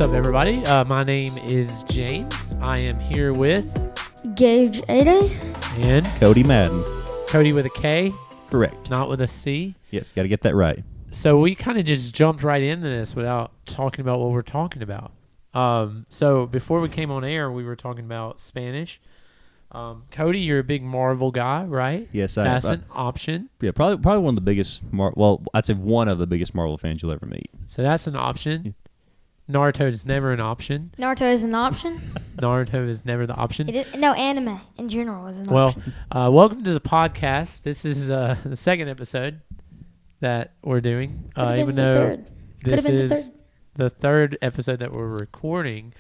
What's up, everybody? My name is James. I am here with Gage Aday and Kody Madden. Kody with a K, Correct. not with a C. Yes, got to get that right. So we kind of just jumped right into this without talking about what we're talking about. So before we came on air, we were talking about Spanish. Kody, you're a big Marvel guy, right? Yes, That's an option. Yeah, probably one of the biggest. I'd say one of the biggest Marvel fans you'll ever meet. So that's an option. Naruto is never an option. Naruto is an option. Naruto is never the option. No, anime in general is an option. Welcome to the podcast. This is the second episode that we're doing. Even though this is the third episode that we're recording.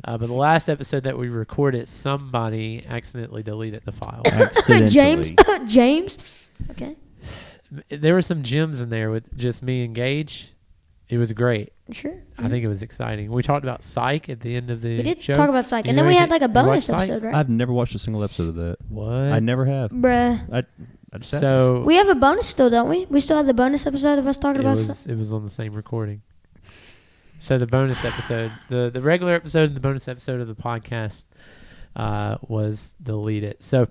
But the last episode that we recorded, somebody accidentally deleted the file. James. Okay. There were some gems in there with just me and Gage. It was great. Sure. Mm-hmm. I think it was exciting. We talked about Psych at the end of the show. We did talk about Psych. And then we had like a bonus episode, right? I've never watched a single episode of that. What? I never have. Bruh. I just so we have a bonus still, don't we? We still have the bonus episode of us talking about Psych. It was on the same recording. So the bonus episode, the regular episode and the bonus episode of the podcast was deleted. So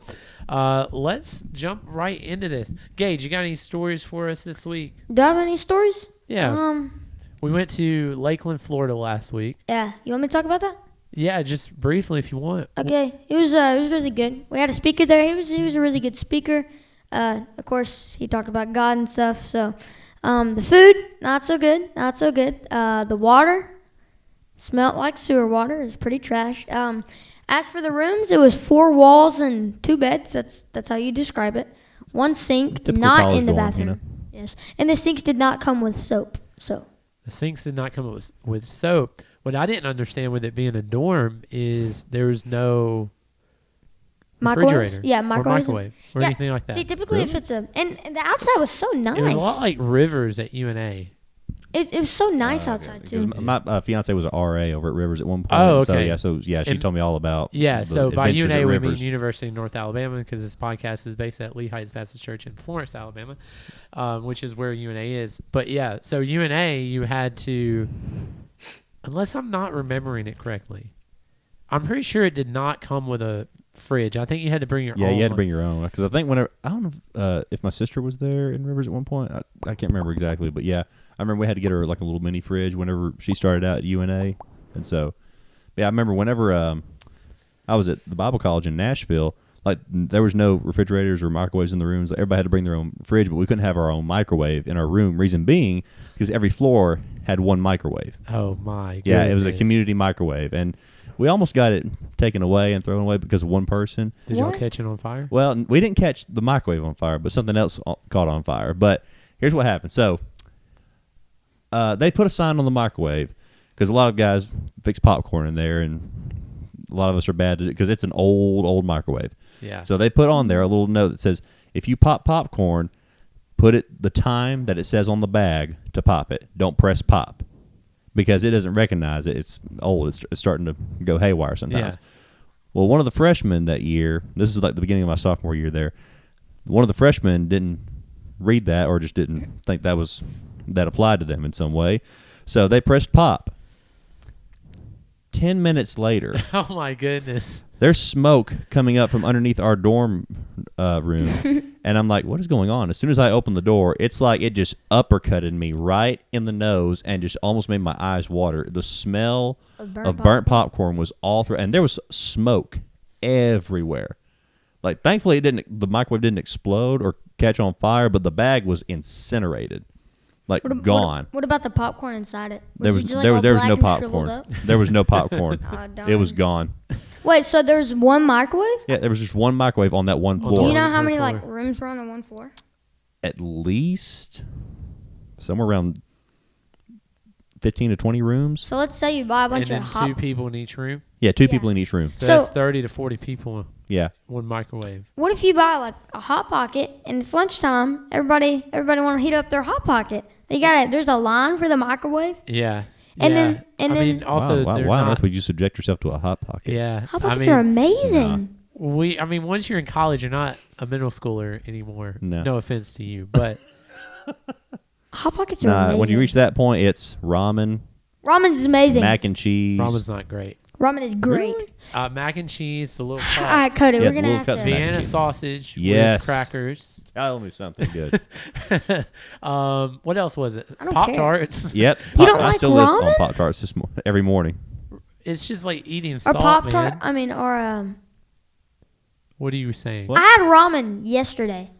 let's jump right into this. Gage, you got any stories for us this week? Do I have any stories? Yeah. We went to Lakeland, Florida last week. Yeah. You want me to talk about that? Yeah, just briefly if you want. Okay. It was really good. We had a speaker there. He was a really good speaker. Of course, he talked about God and stuff. So the food, not so good. The water smelled like sewer water. It was pretty trash. As for the rooms, it was 4 walls and 2 beds. That's how you describe it. 1 sink, Typical not in the dorm, bathroom. you know? Yes, and the sinks did not come with soap. So the sinks did not come with soap. What I didn't understand with it being a dorm is there was no refrigerator. Yeah, or microwave or anything like that. See, typically if it's and the outside was so nice. It was a lot like Rivers at UNA. It was so nice outside too. My fiance was an RA over at Rivers at one point. Oh, okay. She told me all about. Yeah, so by adventures UNA at we Rivers. mean University of North Alabama because this podcast is based at Lee Heights Baptist Church in Florence, Alabama, which is where UNA is. But yeah, so UNA you had to, unless I'm not remembering it correctly, I'm pretty sure it did not come with a fridge. I think you had to bring your own. Yeah, you had to bring your own. Because I think I don't know if my sister was there in Rivers at one point. I can't remember exactly, but yeah, I remember we had to get her like a little mini fridge whenever she started out at UNA. And so, yeah, I remember whenever I was at the Bible College in Nashville, like there was no refrigerators or microwaves in the rooms. Everybody had to bring their own fridge, but we couldn't have our own microwave in our room. Reason being, because every floor had one microwave. Oh my goodness. Yeah, it was a community microwave, and we almost got it taken away and thrown away because of one person. Did y'all catch it on fire? Well, we didn't catch the microwave on fire, but something else caught on fire. But here's what happened. So they put a sign on the microwave because a lot of guys fix popcorn in there, and a lot of us are bad at it because it's an old microwave. Yeah. So they put on there a little note that says, if you pop popcorn, put it the time that it says on the bag to pop it. Don't press pop. Because it doesn't recognize it. It's old. It's starting to go haywire sometimes. Yeah. Well, one of the freshmen that year, this is like the beginning of my sophomore year there, one of the freshmen didn't read that or just didn't think that applied to them in some way. So they pressed pop. 10 minutes later. Oh, my goodness. There's smoke coming up from underneath our dorm room. And I'm like, what is going on? As soon as I open the door, it's like it just uppercutted me right in the nose and just almost made my eyes water. The smell of burnt popcorn was all through. And there was smoke everywhere. Like, thankfully, the microwave didn't explode or catch on fire, but the bag was incinerated. Like, gone. What about the popcorn inside it? There was no popcorn. There was no popcorn. It was gone. Wait, so there's one microwave? Yeah, there was just one microwave on that one floor. Do you know how many rooms were on the one floor? At least somewhere around 15 to 20 rooms. So let's say you buy a bunch and of then 2 people in each room? Yeah, 2 people in each room. So that's 30 to 40 people. Yeah. One microwave. What if you buy like a Hot Pocket and it's lunchtime? Everybody want to heat up their Hot Pocket. There's a line for the microwave. Yeah. And then also, why on earth would you subject yourself to a Hot Pocket? Yeah. Hot Pockets are amazing. Once you're in college, you're not a middle schooler anymore. No offense to you, but Hot Pockets are amazing. When you reach that point, it's ramen, Ramen is amazing. mac and cheese. Ramen's not great. Ramen is great. Really? Mac and cheese, the little All right, cup, Cody, Yeah, we're the gonna little have cups to. of mac and Vienna cheese. sausage Yes. with crackers. Tell me something good. What else was it? I don't Pop care. Tarts. Yep. You don't I like still live on ramen? Pop-Tarts every morning. It's just like eating Or salt, Pop Tart. man. I mean, What are you saying? What? I had ramen yesterday.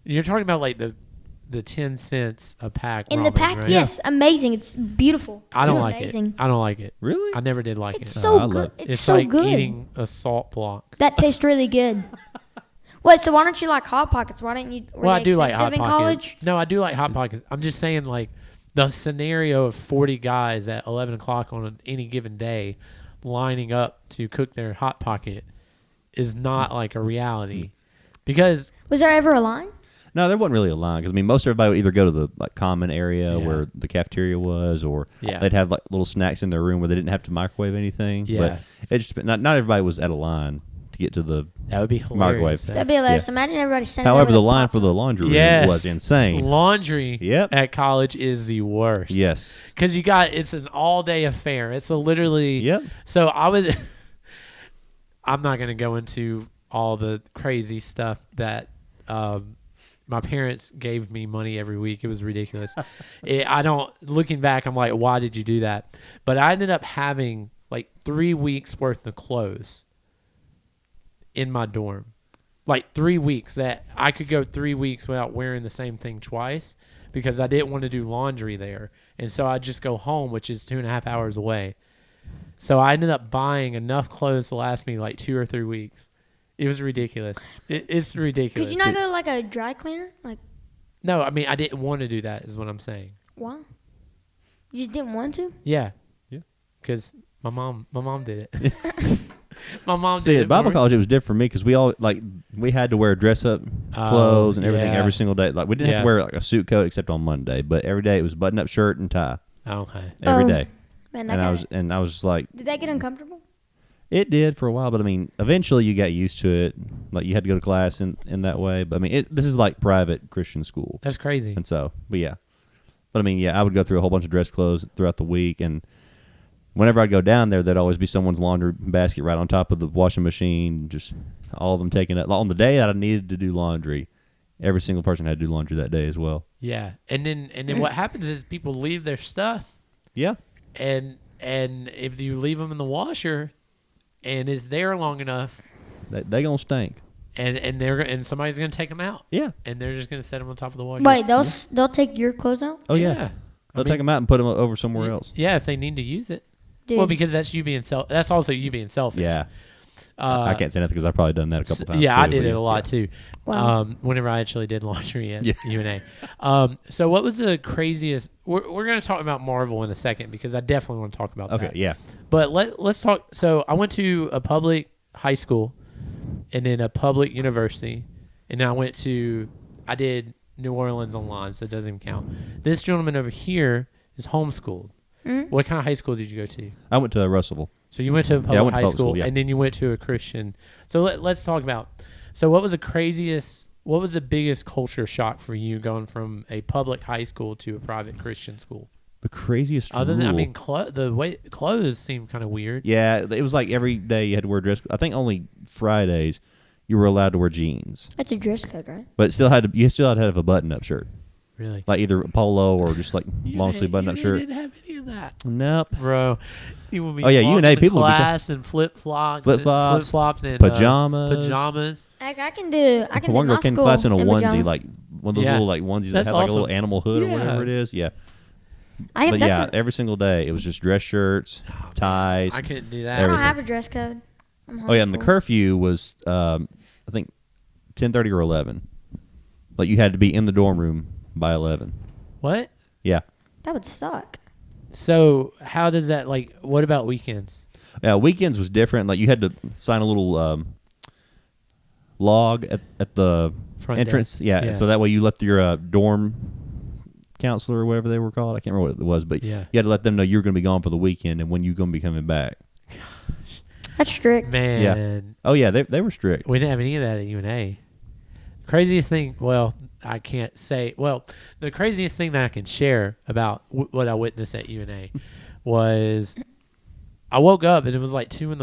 You're talking about like the 10 cents a pack. In the ramen, pack, right? yes, amazing. It's beautiful. I don't It's like amazing. it. I don't like it. Really? I never did like It's it. so I good. love- It's It's so like good. eating a salt block. That tastes really good. Wait, so why don't you like Hot Pockets? Why don't you? Were Well, I they do like Hot expensive in Pockets. college? No, I do like Hot Pockets. I'm just saying, like, the scenario of 40 guys at 11 o'clock on any given day lining up to cook their Hot Pocket is not like a reality. Because, Was there ever a line? No, there wasn't really a line because I mean, most everybody would either go to the like common area Yeah. where the cafeteria was, or Yeah. they'd have like little snacks in their room where they didn't have to microwave anything. Yeah. But it just not everybody was at a line to get to the. that would be hilarious. Microwave. That'd be hilarious. Imagine everybody standing However, there the with a line pop- for the laundry room Yes. was insane. Laundry Yep. at college is the worst. Yes. Because it's an all day affair. It's a literally. Yep. So I'm not going to go into all the crazy stuff that my parents gave me money every week. It was ridiculous. Looking back, I'm like, why did you do that? But I ended up having like 3 weeks worth of clothes in my dorm. Like 3 weeks that I could go 3 weeks without wearing the same thing twice because I didn't want to do laundry there. And so I'd just go home, which is 2.5 hours away. So I ended up buying enough clothes to last me like 2 or 3 weeks. It was ridiculous. It's ridiculous. Could you not go to like a dry cleaner? Like, No, I mean, I didn't want to do that is what I'm saying. why? You just didn't want to? Yeah. Yeah. Because my mom did it. My mom See, did at it. Bible for me. college, it was different for me because we had to wear dress up clothes and everything yeah. every single day. Like we didn't have Yeah. to wear like a suit coat except on Monday, but every day it was button up shirt and tie Okay. every Oh, day. Man, that And guy, I was just like, did that get uncomfortable? it did for a while, but I mean, eventually you got used to it. Like you had to go to class in that way. But I mean, this is like private Christian school, That's crazy. and so, but yeah. But I mean, yeah, I would go through a whole bunch of dress clothes throughout the week, and whenever I'd go down there, there'd always be someone's laundry basket right on top of the washing machine, just all of them taking it. On the day that I needed to do laundry, every single person had to do laundry that day as well. Yeah. And then what happens is people leave their stuff, Yeah. and if you leave them in the washer and it's there long enough, They gonna stink. and somebody's going to take them out. Yeah. And they're just going to set them on top of the washer. Wait, they'll take your clothes out? Oh, yeah. I They'll mean, take them out and put them over somewhere else. Yeah, if they need to use it. Dude. Well, because that's you being that's also you being selfish. Yeah. I can't say nothing because I've probably done that a couple times. Yeah, too, I did but it a lot too. Wow. Whenever I actually did laundry at Yeah. UNA. So what was the craziest? We're going to talk about Marvel in a second because I definitely want to talk about Okay, that. yeah. But let's talk. So I went to a public high school, and then a public university, and then I did New Orleans online, so it doesn't even count. This gentleman over here is homeschooled. Mhm. What kind of high school did you go to? I went to Russellville. So you went to a I public went to high public school, school, yeah. and then you went to a Christian. So let's talk about. So what was the biggest culture shock for you going from a public high school to a private Christian school? The craziest Other than, I rule. mean, the way clothes seem kind of weird. Yeah, it was like every day you had to wear dress. I think only Fridays you were allowed to wear jeans, That's a dress code, right? but you still had to have a button-up shirt, Really? like either a polo or just like long sleeve button-up shirt. You didn't have any of that, Nope. bro. You would be Oh, yeah, walking UNA to people would be class and flip-flops, and Pajamas. pajamas. Like I can do One my girl came to school class in a onesie, pajamas. like one of those Yeah. little like onesies that That's had like a little awesome. animal hood or Yeah. whatever it is. Yeah. That's But yeah, what- every single day it was just dress shirts, ties. I couldn't do I that. don't everything. have a dress code. I'm Oh yeah, and the homeschooled. curfew was I think 10:30 or 11. Like you had to be in the dorm room by 11. What? Yeah. That would suck. So how does that like? What about weekends? Yeah, weekends was different. Like you had to sign a little log at the Front entrance. desk. Yeah, Yeah. so that way you let your dorm counselor or whatever they were called. I can't remember what it was, but Yeah. you had to let them know you were going to be gone for the weekend and when you're going to be coming back. That's strict. Man, Oh yeah, they were strict. we didn't have any of that at UNA. Craziest thing, well, I can't say. Well, the craziest thing that I can share about what I witnessed at UNA was I woke up and it was like 2 a.m.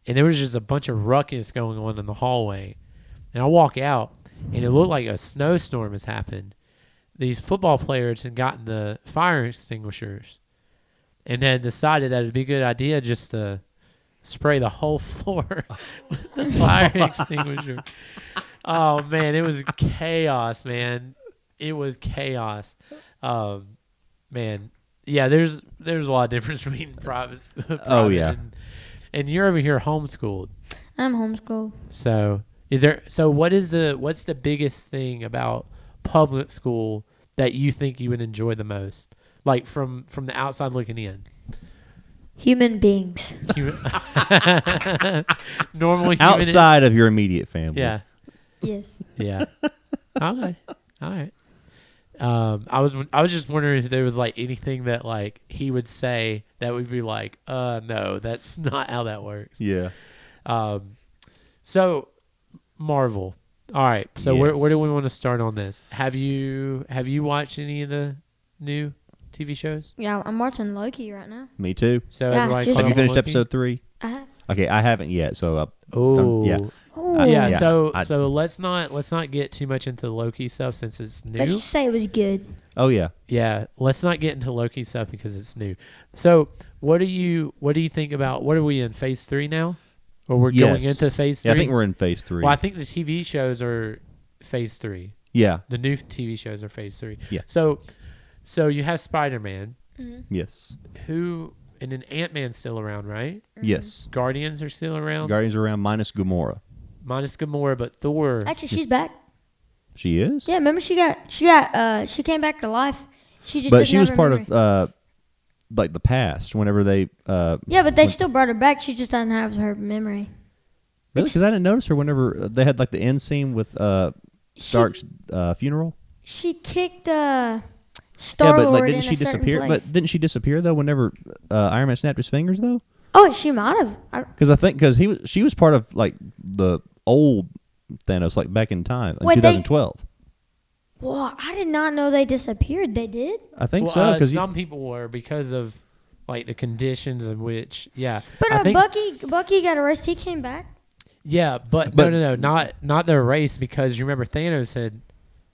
and there was just a bunch of ruckus going on in the hallway. And I walk out and it looked like a snowstorm has happened. These football players had gotten the fire extinguishers and had decided that it'd be a good idea just to spray the whole floor with the fire extinguisher. Oh, man, it was chaos, man. It was chaos. Man, yeah, there's a lot of difference between private Oh, yeah. and you're over here homeschooled. I'm homeschooled. So what's the biggest thing about public school that you think you would enjoy the most? Like from the outside looking in. Human beings. Normal human Outside of your immediate family. Yeah. Yes. Yeah. Okay. All right. I was just wondering if there was like anything that like he would say that would be like, no, that's not how that works. Yeah. So Marvel. All right. So Yes. where do we want to start on this? Have you watched any of the new TV shows? Yeah, I'm watching Loki right now. Me too. So Yeah, everybody just- Have caught you up on finished Loki? episode 3? I have. Okay, I haven't yet. So Oh. yeah. Ooh. Yeah, Yeah, so let's not get too much into the Loki stuff since it's new. Let's just say it was good. Oh yeah. Yeah, let's not get into Loki stuff because it's new. So, what do you think about? What are we in phase 3 now, or we're going Yes. into phase 3? Yeah, I think we're in phase 3. Well, I think the TV shows are phase 3. Yeah. The new TV shows are phase 3. Yeah. So you have Spider-Man, Yes. and then Ant-Man's still around, right? Yes. Guardians are still around, Guardians are around minus Gamora. minus Gamora, but Thor. Actually, she's back. She is. Yeah, remember she came back to life. She just But doesn't she was have her part memory. of like the past. Whenever they Yeah, but they still brought her back. She just doesn't have her memory. really, because I didn't notice her whenever they had like the end scene with Stark's funeral. She kicked Star Yeah, but like Lord in didn't she a certain disappear? place. But didn't she disappear though? Whenever Iron Man snapped his fingers though. Oh, she might have. Because I think she was part of like the old Thanos, like back in time in Wait, 2012. Whoa, I did not know they disappeared. They did? I think Well, so. Because some people were because of like the conditions in which, yeah. But I think Bucky got arrested. He came back. Yeah, but But- no, not the race because you remember Thanos had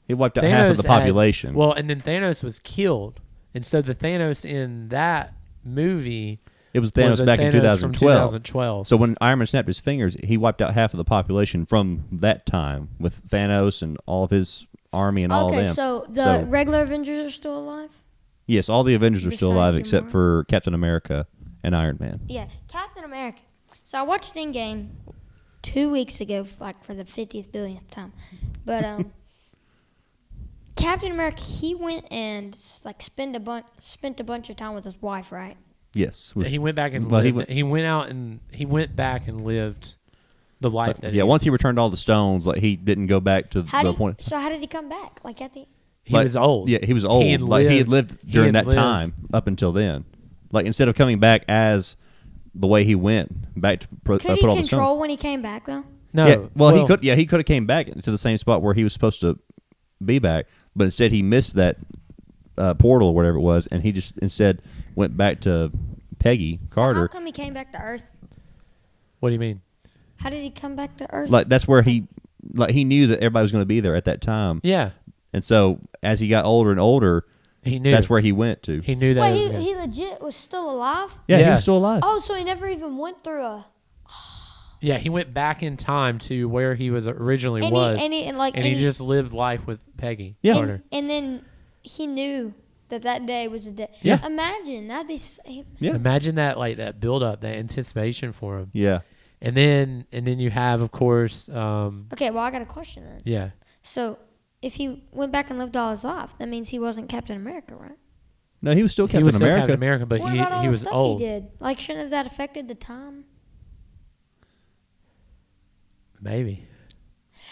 he wiped out half of the population. Well, and then Thanos was killed, and so the Thanos in that movie it was Thanos a back in Thanos from 2012. 2012. So when Iron Man snapped his fingers, he wiped out half of the population from that time with Thanos and all of his army and all of Okay, them. so the regular Avengers are still alive? Yes, all the Avengers are still Besides alive Gamora? except for Captain America and Iron Man. Yeah, Captain America. So I watched Endgame 2 weeks ago, like for the 50th billionth time. But Captain America, he went and like spent a bunch of time with his wife, right? Yes. He went back and Well, lived, he went back and lived the life that yeah, once he returned all the stones, like he didn't go back to How the did, point. so how did he come back? Like at the he like, was old. Yeah, he was old. He had Like he had lived- lived he during had that lived. time up until then. Like instead of coming back as the way he went back to could he put all the stones. control when he came back though? No, Yeah, well, he could. Yeah, he could have came back to the same spot where he was supposed to be back, but instead he missed that portal or whatever it was, and he just instead went back to Peggy So how Carter. come he came back to Earth? What do you mean? How did he come back to Earth? Like that's where he knew that everybody was going to be there at that time, Yeah, and so as he got older and older, he knew. that's where he went to. he knew that. Wait, was he, gonna- he legit was still alive? Yeah, he Yeah. was still alive. Oh, so he never even went through a yeah, he went back in time to where he was originally and was, he just lived life with Peggy Yeah. Carter. and then he knew that day was a day. Yeah. Imagine that'd be Yeah, Imagine that, like that build up, that anticipation for him, yeah. and then you have, of course, Okay, well I got a question then. yeah, So if he went back and lived all his life, that means he wasn't Captain America, right? No, he was still he Captain was still America. Captain America, but what about all he the was stuff old. he did? Like, shouldn't have that affected the time? Maybe.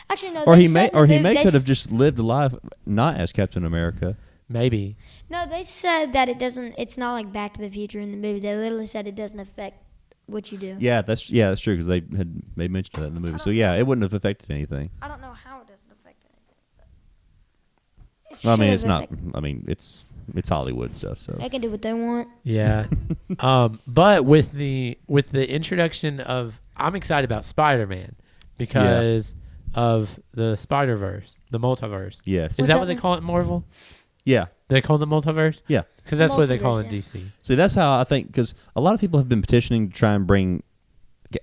Actually, no. Or they he said may, in the or he movie- may they could have s- just lived a life not as Captain America. Maybe. No, they said that it doesn't. It's not like Back to the Future in the movie. They literally said it doesn't affect what you do. Yeah, that's true because they mentioned that in the movie. So yeah, it wouldn't have affected anything. I don't know how it doesn't affect anything. But it Well, I mean, should it's have not. affected- I mean, it's it's Hollywood stuff. So They can do what they want. Yeah. But with the introduction of, I'm excited about Spider-Man because of the Spider-Verse, the multiverse. yes, Is What's that that what they mean? call it in Marvel? yeah. They call it the multiverse? Yeah. Because that's what they call it in Multiverse, DC. See, that's how I think, because a lot of people have been petitioning to try and bring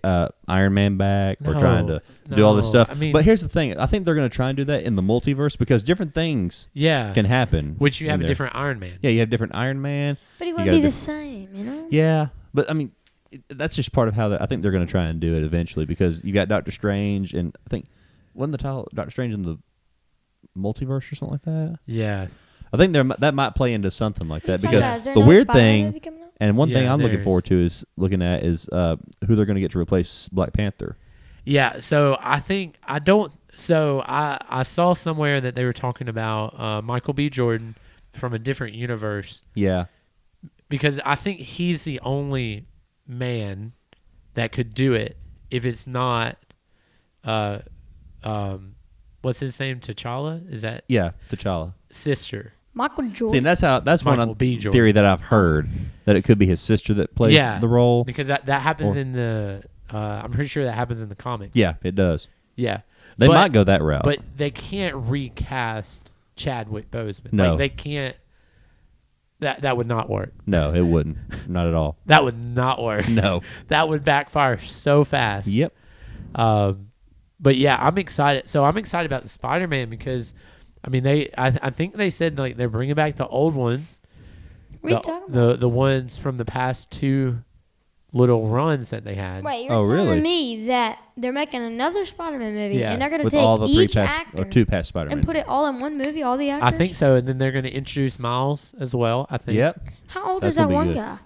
Iron Man back or trying to do all this No, stuff. I mean- but here's the thing. I think they're going to try and do that in the multiverse because different things Yeah. can happen. Which you in have a there. different Iron Man. Yeah, you have different Iron Man. But he You wouldn't got be a the same, you know? Yeah, but I mean, that's just part of how I think they're going to try and do it eventually because you got Doctor Strange and I think, wasn't the title Doctor Strange in the multiverse or something like that? Yeah. I think that might play into something like that So, because guys, is there the another weird Spider-Man thing, movie coming out? and one thing Yeah, I'm looking there's- forward to is looking at is who they're going to get to replace Black Panther. Yeah, so I saw somewhere that they were talking about Michael B. Jordan from a different universe Yeah, because I think he's the only man that could do it if it's not what's his name, T'Challa? Is that yeah, T'Challa. sister? Michael See, Jordan. and that's one Michael B. Jordan. theory that I've heard that it could be his sister that plays Yeah, the role. Because that happens Or- in the I'm pretty sure that happens in the comics. Yeah, it does. Yeah. They But- might go that route. But they can't recast Chadwick Boseman. No. Like, they can't. That would not work. No, it wouldn't. Not at all. That would not work. No. That would backfire so fast. Yep. But yeah, I'm excited. So I'm excited about the Spider-Man because, I mean, I think they said like they're bringing back the old ones, What are you talking about? the ones from the past two little runs that they had. Wait, you're Oh, telling really? me that they're making another Spider-Man movie Yeah. and they're going to With take all the each actor or two past Spider-Man. and put it all in one movie, all the actors? I think so, and then they're going to introduce Miles as well. I think. Yep. How old That's is that gonna be one good.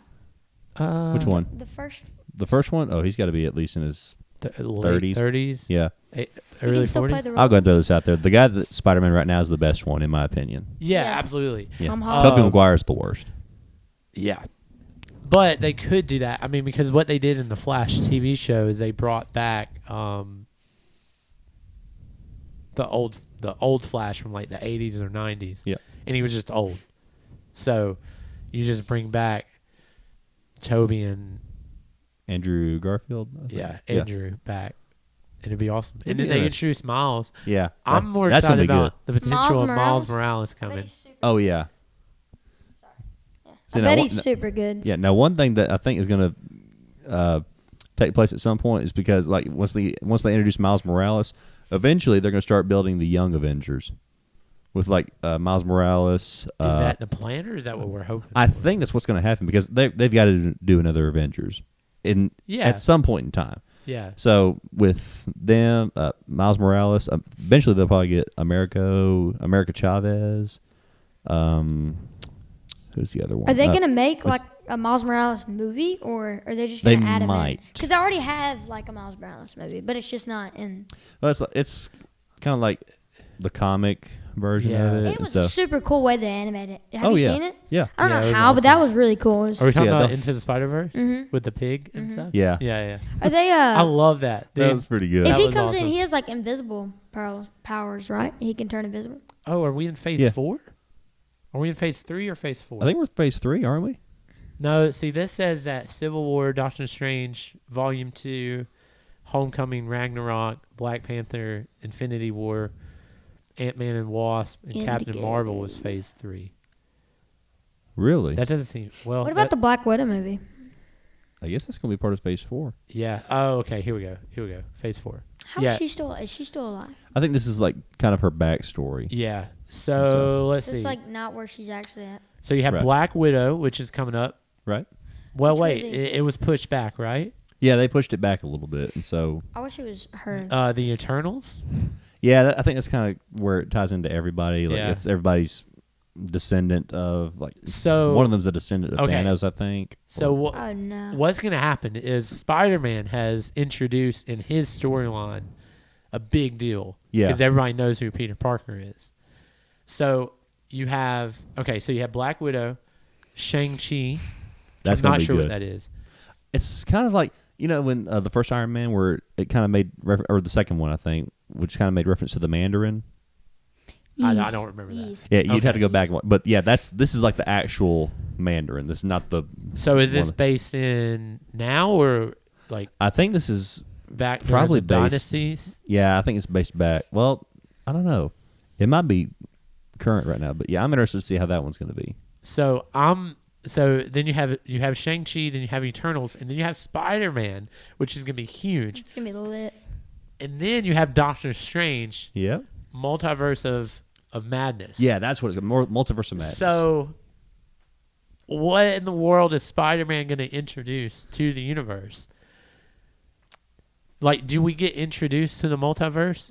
guy? Which one? The first. The first one? Oh, he's got to be at least in his 30s. 30s. Yeah. He Early can still 40s. play the role. I'll go and throw this out there. The guy that Spider-Man right now is the best one in my opinion. Yeah, Yes. absolutely. Yeah. Tom Tobey Holland. Maguire's the worst. Yeah. But they could do that. I mean, because what they did in the Flash TV show is they brought back the old Flash from like the 80s or 90s. Yeah. And he was just old. So you just bring back Toby and Andrew Garfield. I think. Andrew back. And it'd be awesome. It'd And be then they interesting. introduce Miles. Yeah. I'm more that's gonna excited be about the potential Miles of Miles Morales? Morales I bet coming. he's super, Oh yeah. I See, bet now, he's super good. Yeah. Now, one thing that I think is going to take place at some point is because, like, once they introduce Miles Morales, eventually they're going to start building the young Avengers with like Miles Morales. Is that the plan or is that what we're hoping? I think that's what's going to happen because they've got to do another Avengers at some point in time. Yeah. So with them, Miles Morales, eventually they'll probably get America Chavez. Who's the other one? Are they going to make was- like a Miles Morales movie or are they just They going to add him in? might. Because they already have like a Miles Morales movie, but it's just not in. Well, it's kind of like the comic version Yeah. of it. It was so, a super cool way they animated it. Have oh you yeah, seen it? yeah, I don't Yeah, it know was how, but that awesome. was really cool. It was- Are we talking Yeah, about the- Into the Spider-Verse Mhm. with the pig and stuff? yeah. Yeah. Are they? I love that. That Dude. was pretty good. If That he was comes in, awesome. he has like invisible powers, right? He can turn invisible. Oh, are we in phase Yeah. 4? Are we in phase 3 or phase 4? I think we're phase 3, aren't we? No, see, this says that Civil War, Doctor Strange, Volume 2, Homecoming, Ragnarok, Black Panther, Infinity War, Ant-Man and Wasp, and Captain Endgame. Marvel was phase 3. Really? That doesn't seem... Well, What about the Black Widow movie? I guess that's gonna be part of phase 4. Yeah. Oh, okay. Here we go. Phase 4. How Yeah. is she still alive? I think this is like kind of her backstory. Yeah. So- So, let's So see. it's like not where she's actually at. So you have Right. Black Widow, which is coming up. Right? Well, Which wait. was it? It was pushed back, right? Yeah, they pushed it back a little bit, and so I wish it was her. The Eternals. yeah, I think that's kind of where it ties into everybody. Like Yeah. it's everybody's descendant of like So one of them's a descendant of Okay. Thanos, I think. So Or- wha- Oh no. what's going to happen is Spider-Man has introduced in his storyline a big deal. Yeah. Because everybody knows who Peter Parker is. So you have Black Widow, Shang-Chi. That's I'm gonna not be sure good. what that is. It's kind of like when the first Iron Man, where it kind of made or the second one, I think, which kind of made reference to the Mandarin. I don't remember that. Yeast. Yeah, you'd have to Okay. go back. But yeah, this is like the actual Mandarin. This is not the. So is this one- based in now or like I think this is back during probably the based. dynasties? Yeah, I think it's based back. Well, I don't know. It might be current right now, but yeah, I'm interested to see how that one's going to be. So then you have Shang-Chi, then you have Eternals, and then you have Spider-Man, which is gonna be huge, It's gonna be lit. and then you have Doctor Strange, Yeah. Multiverse of Madness. Yeah, that's what it's more multiverse of madness. So, what in the world is Spider-Man gonna introduce to the universe? Like, do we get introduced to the multiverse?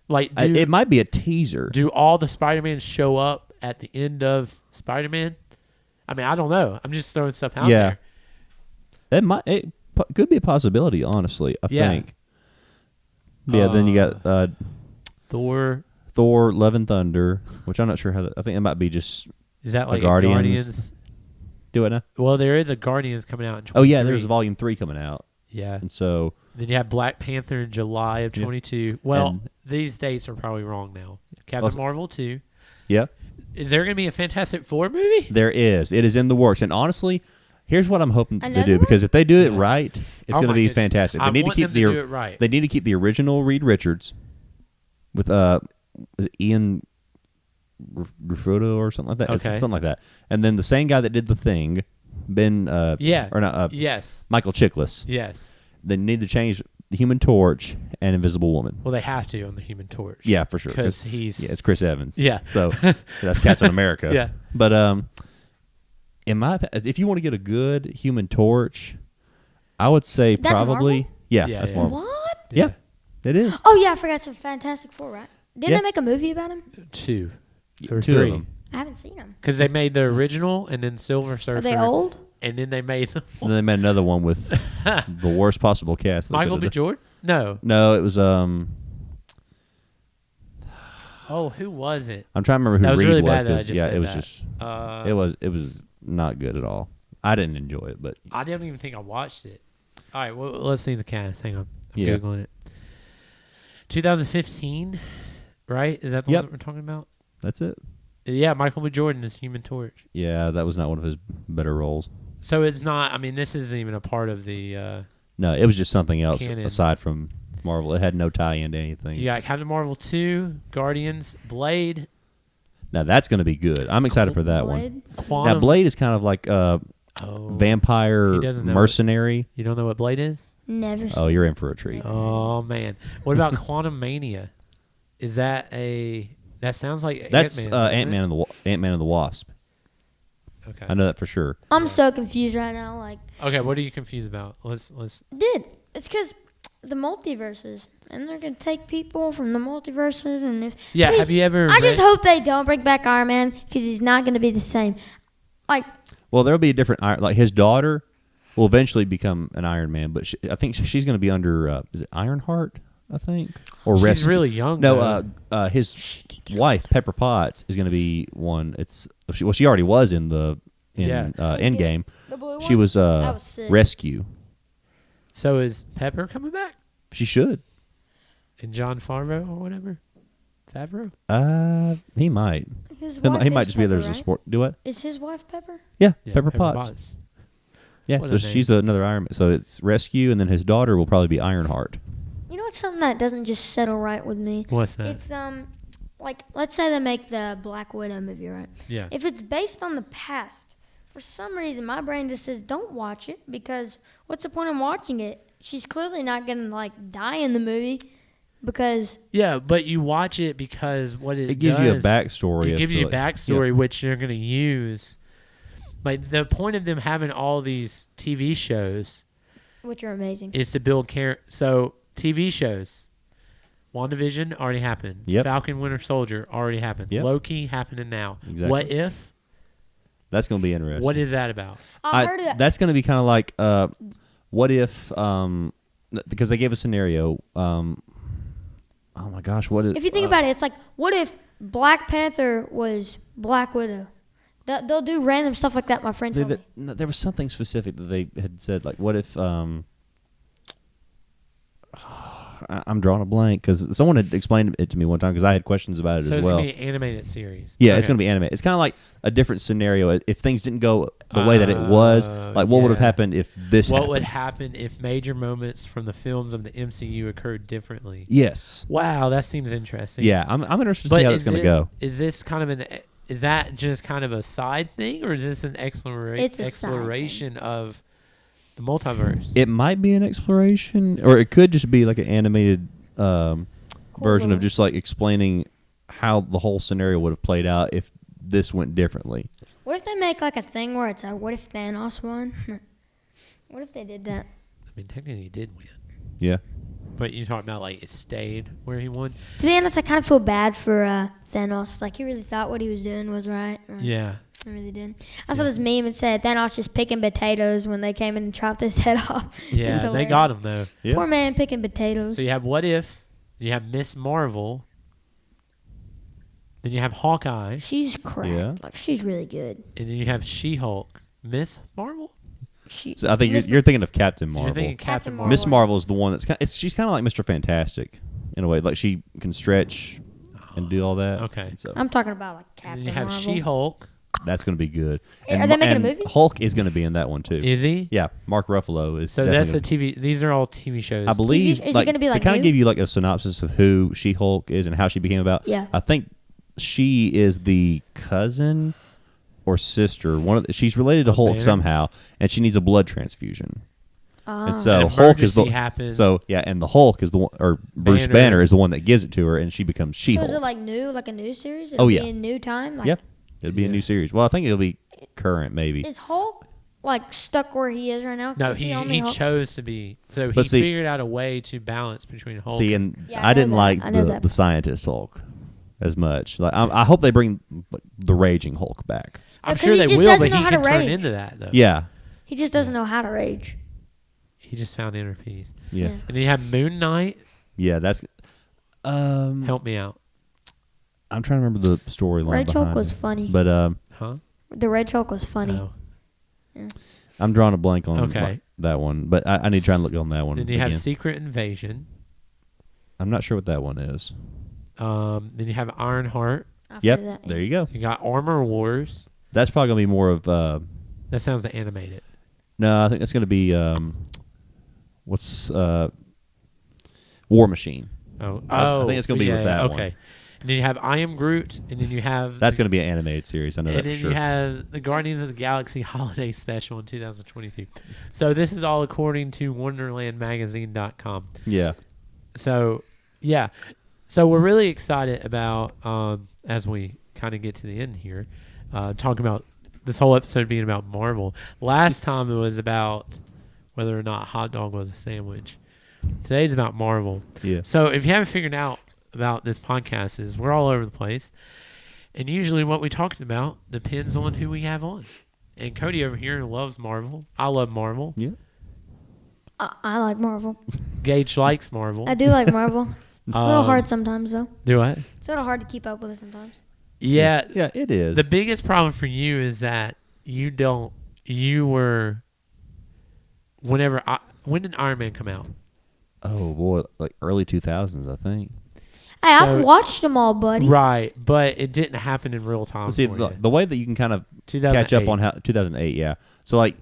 Like, It might be a teaser. do all the Spider-Mans show up at the end of Spider-Man? I mean, I don't know. I'm just throwing stuff out Yeah. there. It could be a possibility, honestly. I Yeah. think. Yeah. Then you got Thor. Thor: Love and Thunder, which I'm not sure how. I think it might be just Is that like a Guardians. Guardians? do it now. Well, there is a Guardians coming out in 23. Oh yeah, there's Volume 3 coming out, Yeah. and so Then you have Black Panther in July of Yeah. 22. Well, And- these dates are probably wrong now. Captain Also- Marvel 2. yeah, Is there going to be a Fantastic Four movie? there is. It is in the works, and honestly, here's what I'm hoping they Another do, one? because if they do it Yeah. right, it's Oh going to my be goodness. fantastic. They I need to want keep them to do it right. They need to keep the original Reed Richards with Ian Ruffalo or something like that. It's Okay. something like that. And then the same guy that did The Thing, Ben Yeah. or not Yes. Michael Chiklis. Yes. They need to change the Human Torch and Invisible Woman. Well, they have to on the Human Torch. Yeah, for sure. Because he's. Yeah, it's Chris Evans. Yeah. So that's Captain America. Yeah. But if you want to get a good Human Torch, I would say That's probably Marvel? yeah, Yeah, that's yeah. Marvel. What? Yeah, it is. Oh yeah, I forgot some Fantastic Four, right? Didn't Yeah. they make a movie about him? 2 or Two of 3. them. I haven't seen them. Because they made the original and then Silver Surfer. Are they old? And then they made And then they made another one with the worst possible cast. they Michael B. could've done. Jordan? No. No, it was Oh, who was it? I'm trying to remember who That was Reed really was bad that I 'cause, just yeah, said it was that. just it was not good at all. I didn't enjoy it, but I don't even think I watched it. All right, well, let's see the cast. Hang on. I'm Yeah. Googling it. 2015, right? Is that the Yep. one that we're talking about? that's it. Yeah, Michael B. Jordan is Human Torch. Yeah, that was not one of his better roles. So it's not, I mean, this isn't even a part of the, No, it was just something else Canon. aside from Marvel. It had no tie into anything. you got Captain Marvel 2, Guardians, Blade, Now that's going to be good. I'm excited for that one. Blade? Quantum. Now Blade is kind of like a Oh, vampire He doesn't know mercenary. you don't know what Blade is? Never seen. Oh, you're in for a treat. Oh, man. What about Quantum Mania? Is that that sounds like That's Ant-Man, doesn't it? Ant-Man and the Wasp. Okay. I know that for sure. I'm Yeah. so confused right now. Like, Okay, what are you confused about? Let's dude, it's because the multiverses, and they're gonna take people from the multiverses, and if Yeah, please, have you ever I just read- hope they don't bring back Iron Man because he's not gonna be the same. Like, Well, there'll be a different like his daughter will eventually become an Iron Man, but I think she's going to be under is it Ironheart? I think or She's Rescue. really young. No, though. his wife Pepper Potts is going to be one. She already was in Yeah. Endgame. the blue She was That was sick. Rescue. So is Pepper coming back? She should. And John Favreau or whatever? Favreau? He might. His He wife might is just be there as Pepper, a right? sport. Do what? Is his wife Pepper? Yeah, Yeah, Pepper Potts. Yeah, What so a she's another Iron Man. So it's Rescue, and then his daughter will probably be Ironheart. You know what's something that doesn't just settle right with me? What's that? It's like let's say they make the Black Widow movie, right? Yeah. If it's based on the past, for some reason my brain just says don't watch it because what's the point of watching it? She's clearly not gonna like die in the movie because Yeah, but you watch it because what it It gives you a does- backstory. It as gives to, you like- backstory, which you're going to use. Like the point of them having all these TV shows which are amazing. is to build character. So TV shows, WandaVision already happened. Yep. Falcon Winter Soldier already happened. Yep. Loki happening now. Exactly. What if? That's going to be interesting. What is that about? I've heard of that. That's going to be kind of like, what if, because they gave a scenario. Oh my gosh, what if? If you think about it, it's like what if Black Panther was Black Widow? They'll do random stuff like that. My friend told me. There was something specific that they had said, like, what if? I'm drawing a blank because someone had explained it to me one time because I had questions about it So as it's well. gonna be an animated series. Yeah, Okay. it's going to be animated. It's kind of like a different scenario. If things didn't go the way that it was, like what would have yeah. happened if this What happened? would happen if major moments from the films of the MCU occurred differently? Yes. Wow, that seems interesting. Yeah, I'm interested to see how it's going to go. Is this kind of is that just kind of a side thing, or is this an It's a side exploration of the multiverse? It might be an exploration, or it could just be like an animated version of just like explaining how the whole scenario would have played out if this went differently. What if they make like a thing where it's like, what if Thanos won? What if they did that? I mean, technically, he did win, Yeah. but you talking about like it stayed where he won? To be honest, I kind of feel bad for Thanos. Like, he really thought what he was doing was right. Yeah. I really did. I saw this meme that said Thanos just picking potatoes when they came in and chopped his head off. Yeah, It's they hilarious. got him though. Yeah. Poor man picking potatoes. So you have What If, you have Miss Marvel, then you have Hawkeye, She's cracked. Yeah. Like, she's really good. and then you have She-Hulk. Miss Marvel? So I think Miss you're thinking of Captain Marvel. You're thinking Captain Captain Marvel. Miss Marvel is the one that's she's kind of like Mr. Fantastic in a way. Like she can stretch and do all that. Okay. So I'm talking about like And Captain then you have Marvel. She-Hulk. that's going to be good. Are they making a and movie? Hulk is going to be in that one too. Is he? Yeah, Mark Ruffalo is. So definitely that's a TV. These are all TV shows. I believe is it gonna be like to kind new? of give you like a synopsis of who She-Hulk is and how she became about. Yeah. I think she is the cousin or sister. She's related to Hulk Banner? somehow, and she needs a blood transfusion. And so An Hulk is the emergency happens. so yeah, and the Hulk is the one, or Bruce Banner. Banner is the one that gives it to her, and she becomes So She-Hulk. is it like new, like a new series? Oh, yeah. Be in new time? Like, Yep, it'll be a new series. Well, I think it'll be current, maybe. Is Hulk like stuck where he is right now? No, Is he only Hulk? chose to be. So he But see- figured out a way to balance between Hulk. See, and Yeah, I I know didn't that. like I know the that. scientist Hulk as much. Like I hope they bring the raging Hulk back. I'm No, 'cause sure he they just will, doesn't but know he how to can turn rage. into that though. Yeah, He just doesn't know how to rage. He just found inner peace. yeah, Yeah. And then you have Moon Knight. yeah. That's Help me out. I'm trying to remember the storyline. Red Hulk behind was it. funny. But Huh? The Red Hulk was funny. Oh. I'm drawing a blank on Okay. that one. But I need to try and look on that one Then you again. have Secret Invasion. I'm not sure what that one is. Then you have Ironheart. I've heard Yep, of that, there yeah. you go. You got Armor Wars. That's probably gonna be more of. That sounds to animated. No, I think that's gonna be what's War Machine. Oh, I think it's gonna be with that okay. one. And then you have I Am Groot, and then you have That's gonna be an animated series. I know and that for then sure. you have the Guardians of the Galaxy Holiday Special in 2023. So this is all according to WonderlandMagazine.com. Yeah. So yeah, so we're really excited about as we kind of get to the end here, talking about this whole episode being about Marvel. Last time it was about whether or not hot dog was a sandwich. Today's about Marvel. Yeah. So if you haven't figured out about this podcast, is we're all over the place, and usually what we talked about depends on who we have on. And Kody over here loves Marvel. I love Marvel. Yeah. I like Marvel. Gage likes Marvel. I do like Marvel. It's a little Um, hard sometimes, though. Do I? It's a little hard to keep up with it sometimes. Yeah. Yeah, it is. The biggest problem for you is that you don't. You were. When did Iron Man come out? Oh boy, like early 2000s, I think. Hey, So- I've watched them all, buddy. Right, but it didn't happen in real time. See, for the, you. the way that you can kind of 2008. catch up on how 2008, yeah. So like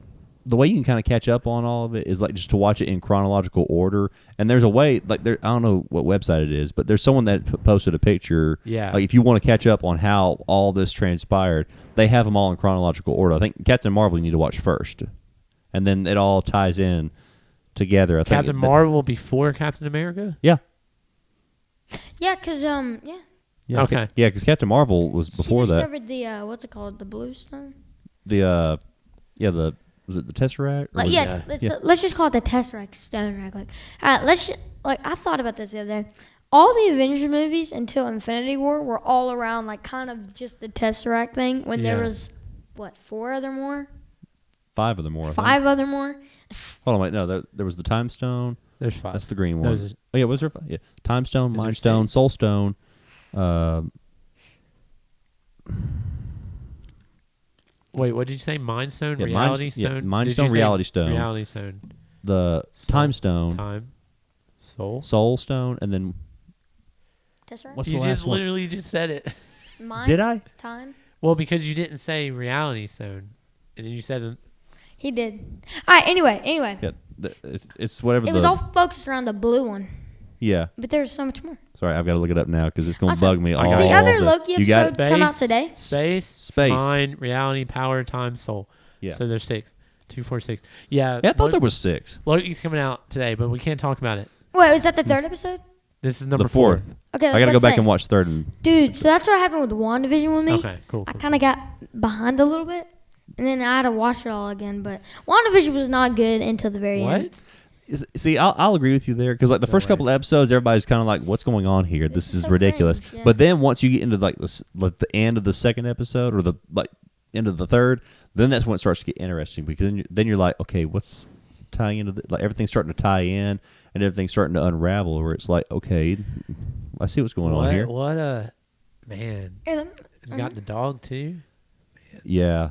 the way you can kind of catch up on all of it is like just to watch it in chronological order. And there's a way, like I don't know what website it is, but there's someone that posted a picture. Yeah. Like if you want to catch up on how all this transpired, they have them all in chronological order. I think Captain Marvel you need to watch first, and then it all ties in together. I think Captain Marvel before Captain America. Yeah. Yeah, because, yeah. Yeah. Okay. Yeah, because Captain Marvel was before she that. discovered the, what's it called? The Blue Stone? Was it the Tesseract? Or Like, was it- yeah, let's just call it the Tesseract Stone right quick. All right, I thought about this the other day. All the Avengers movies until Infinity War were all around, like, kind of just the Tesseract thing when there Yeah. was, what, 4 other more? 5 of them more. I think. 5 other more? Hold on, wait. No, there was the Time Stone. There's 5. That's the green one. Those are- Oh yeah, was there? Yeah, Time Stone, Is there Mind Stone, 6? Soul Stone. Wait, what did you say? Mind Stone, Yeah, Reality Mind- yeah, Stone. Mind Did Stone, you say Reality Stone. Reality Stone. The Soul- Time Stone, Time. Soul Stone, and then Tesseract? what's You the last just one? literally just said it. Mine? Did I? Time? Well, because you didn't say reality stone, and then you said He did. All right, anyway. Yeah, it's whatever. It was all focused around the blue one. Yeah. But there's so much more. Sorry, I've got to look it up now because it's going to Also, bug me. I got all it. The other the- Loki you got episode it? come out today. space, Space. mind, reality, power, time, soul. Yeah. So there's 6. 2, 4, 6. Yeah. Yeah, I thought there was 6. Loki's coming out today, but we can't talk about it. Wait, was that the third episode? This is number The 4th. Okay, I got to go back and watch third and Dude, so that's what happened with WandaVision with me. Okay, cool. I kind of got behind a little bit, and then I had to watch it all again. But WandaVision was not good until the very end. What? See, I'll agree with you there because like the first way. couple of episodes, everybody's kind of like, "What's going on here? This is so ridiculous." cringe, yeah. But then once you get into like the end of the second episode or the end of the third, then that's when it starts to get interesting because then you're like, "Okay, what's tying into like everything's starting to tie in and everything's starting to unravel." Where it's like, "Okay, I see what's going on here." What a man! Yeah, You got the dog too, Yeah,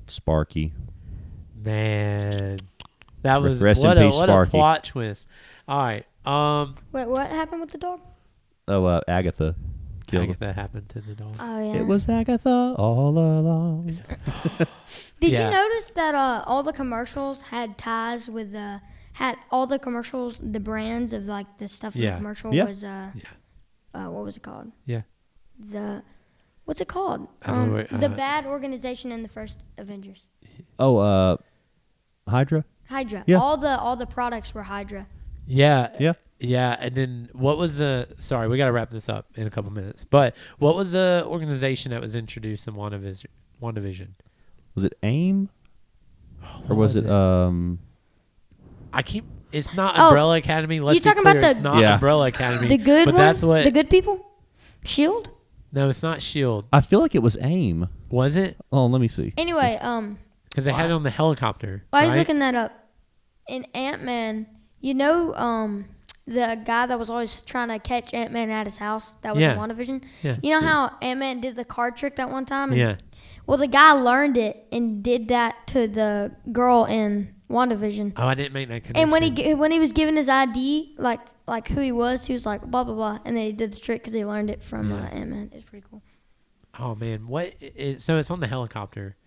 Sparky. man. That was Rest in what a peace, what a Sparky. plot twist. All right, Wait, what happened with the dog? Oh, Agatha killed him. that happened to the dog. Oh, yeah. It was Agatha all along. Did Yeah. you notice that all the commercials had ties with had all the commercials, the brands of like the stuff in Yeah. the commercial Yeah. was what was it called? Yeah. What's it called? I don't know, The bad organization in the first Avengers. Oh, Hydra. Hydra. Yeah. All the products were Hydra. Yeah. Yeah. Yeah, and then what was the? Sorry, we got to wrap this up in a couple minutes. But what was the organization that was introduced in WandaVision? Was it AIM? Or What was it I keep. It's not Oh, Umbrella Academy. Let's you be talking clear, about it's the- not Yeah. Umbrella Academy. The good but one. that's what. The good people. Shield. No, it's not Shield. I feel like it was AIM. Was it? Oh, let me see. Anyway, Because they had it on the helicopter. I was right? looking that up. In Ant-Man, you know, the guy that was always trying to catch Ant-Man at his house, that was Yeah. in WandaVision. Yeah. You know how Ant-Man did the card trick that one time? Yeah. Well, the guy learned it and did that to the girl in WandaVision. Oh, I didn't make that connection. And when he was given his ID, like who he was like blah blah blah, and then he did the trick because he learned it from Yeah. Ant-Man. It's pretty cool. Oh man, so it's on the helicopter.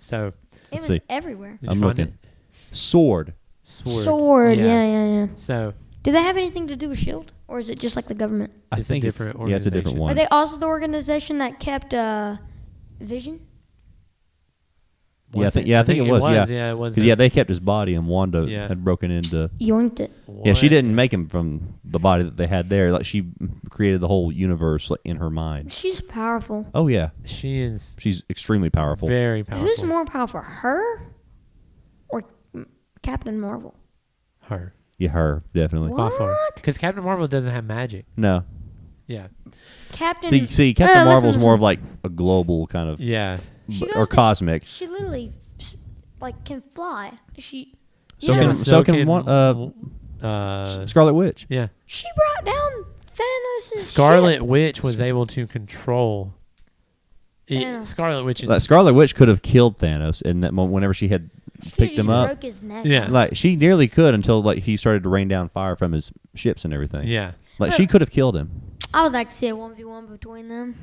So It Let's was see. everywhere. did I'm you find looking. it? Sword. Sword. Yeah. So Do they have anything to do with Shield, or is it just like the government? I It's a think different yeah, it's a different organization. one. Are they also the organization that kept Vision? Yeah, was I think it was. Yeah, Yeah, it was. because they kept his body and Wanda Yeah. had broken into. Yoinked it. Yeah, she What? didn't make him from the body that they had there. Like she created the whole universe like in her mind. She's powerful. Oh yeah, She is she's extremely powerful. very powerful. Who's more powerful, her or Captain Marvel? Her. Yeah, her definitely. What? Because Captain Marvel doesn't have magic. No, Yeah. Captain. see, Captain Marvel's listen. more of like a global kind of Yeah. She or goes to- cosmic. She literally can fly. She. So you know, can Scarlet Witch. yeah. she brought down Thanos' Scarlet ship. Witch was able to control. Thanos. Scarlet Witch is Like Scarlet Witch could have killed Thanos in that moment whenever she had She picked just him up. broke his neck. Yeah. Like she nearly could until like he started to rain down fire from his ships and everything. yeah. Like But- she could have killed him. I would like to see a 1v1 between them.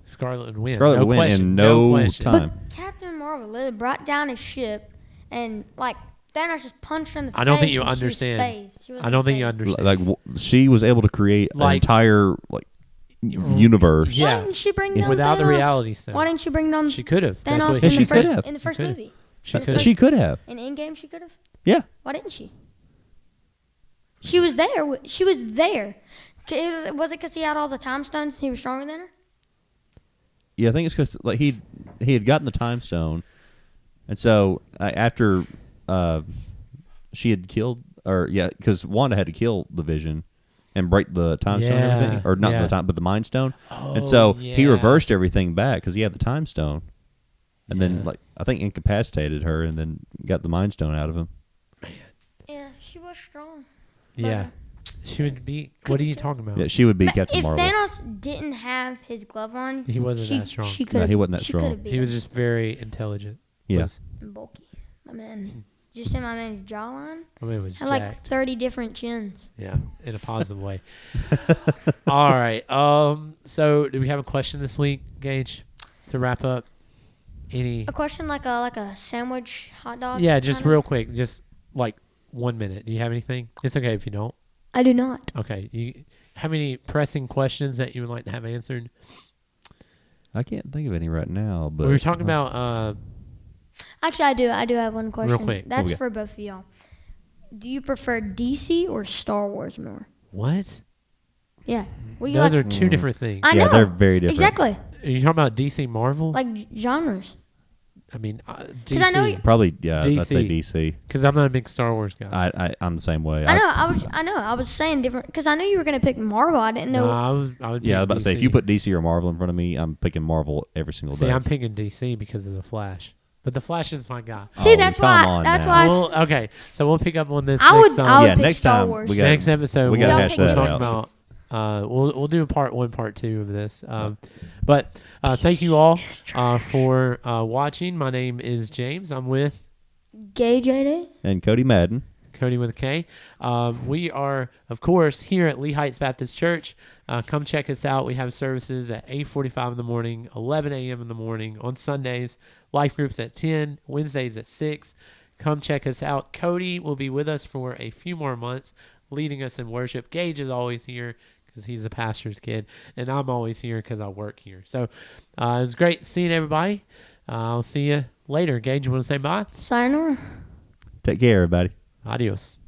Scarlet would win. Scarlet no would win question. in no no question. time. But Captain Marvel literally brought down his ship, and like Thanos just punched her in the face. I don't think you and she was understand. phased. She I wasn't don't think you phased. understand. Like she was able to create an Like- entire like universe. Yeah. Why didn't she bring Yeah. down Without the Thanos? reality stone. Why didn't she bring down She could have. Thanos Yeah, in she the first could have. in the first She could. movie? She In the could. first- She could have. In Endgame, she could have. Yeah. Why didn't she? She was there. She was there. Was it because he had all the time stones and he was stronger than her? Yeah, I think it's because like he had gotten the time stone, and so after she had killed because Wanda had to kill the Vision and break the time stone and Yeah, everything, or not yeah. the time, but the Mind Stone, Oh, and so he yeah. reversed everything back because he had the time stone, and then Yeah. like I think incapacitated her and then got the Mind Stone out of him. Yeah, she was strong. Yeah. She would be. What are you talking about? Yeah, she would be But Captain if Marvel. Thanos didn't have his glove on, He wasn't that strong. She No, could. he wasn't that she strong. could've beat He was him. just very intelligent. Yeah. Was- bulky. My man. Did you say my man's jawline? I mean, it was Had like jacked. 30 different chins. Yeah, in a positive way. All right. So do we have a question this week, Gage, to wrap up? Any? A question like a sandwich hot dog? Yeah, just kinda? real quick, just like 1 minute. Do you have anything? It's okay if you don't. I do not. Okay. You have any pressing questions that you would like to have answered? I can't think of any right now, but We were talking about. Actually, I do have one question. quick. That's Okay. for both of y'all. Do you prefer DC or Star Wars more? What? Yeah. What do you Those like? are two different things. I yeah, know. they're very different. Exactly. Are you talking about DC Marvel? Like genres. I mean, Because I know DC. Probably, yeah, I'd say DC. DC. Because I'm not a big Star Wars guy. I'm the same way. I know. I was saying different because I knew you were gonna pick Marvel. I didn't know. No, I would Yeah, I was pick about to say, if DC. you put DC or Marvel in front of me, I'm picking Marvel every single See, day. I'm picking DC because of the Flash. But the Flash is my guy. See, Oh, that's come why. on That's now. why. Well, okay, so we'll pick up on this I next would. time. I would Yeah, pick next Star time Wars. we got- Next episode, we gotta we'll hash that talk out. about. We'll do a part 1, part 2 of this. But thank you all for watching. My name is James. I'm with Gage Aday. And Kody Madden. Kody with a K. We are, of course, here at Lee Heights Baptist Church. Come check us out. We have services at 8:45 in the morning, 11 a.m. in the morning on Sundays. Life groups at 10, Wednesdays at 6. Come check us out. Kody will be with us for a few more months, leading us in worship. Gage is always here because he's a pastor's kid, and I'm always here because I work here. So it was great seeing everybody. I'll see you later. Gage, you want to say bye? Sayonara. Take care, everybody. Adios.